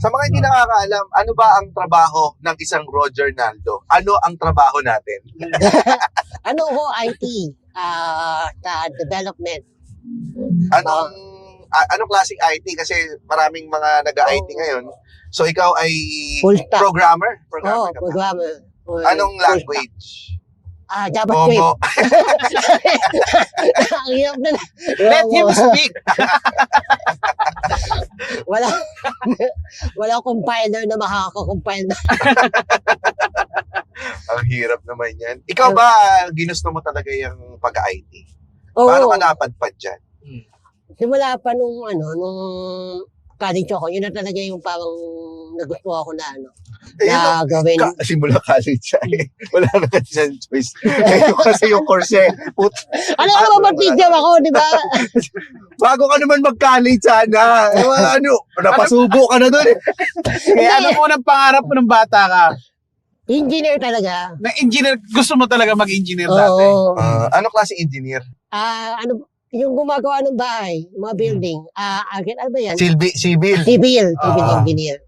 Sa mga hindi nakakaalam, ano ba ang trabaho ng isang Roger Naldo? Ano ang trabaho natin? Ano ho, IT, sa development. Anong klaseng IT? Kasi maraming mga nag-IT ngayon. So ikaw ay Full stack. programmer? Oo, ka ba? programmer. Anong language? JavaScript. Momo. Ang hirap na. Let him speak. Wala. Wala compiler na makaka-compile na. Ang hirap naman yan. Ikaw ba, ginusto mo talaga yung pag-IT? Oo. Paano ka napadpad dyan? Simula pa nung college ako, yun na talaga yung parang nagustuhan ko na na gawin. Simula college siya eh. Wala na kasi siyang choice. Ngayon kasi yung course eh. Alam mo ba, teacher ako, di ba? Bago ka naman mag-college sana. Napasubo ka na doon eh. Kaya ano mo ng pangarap mo ng bata ka? Engineer talaga. Na engineer, gusto mo talaga mag-engineer dati? Oo. Ano klase engineer? Yung gumagawa ng bahay, mga building. Ano ba yan? Civil. Civil engineer.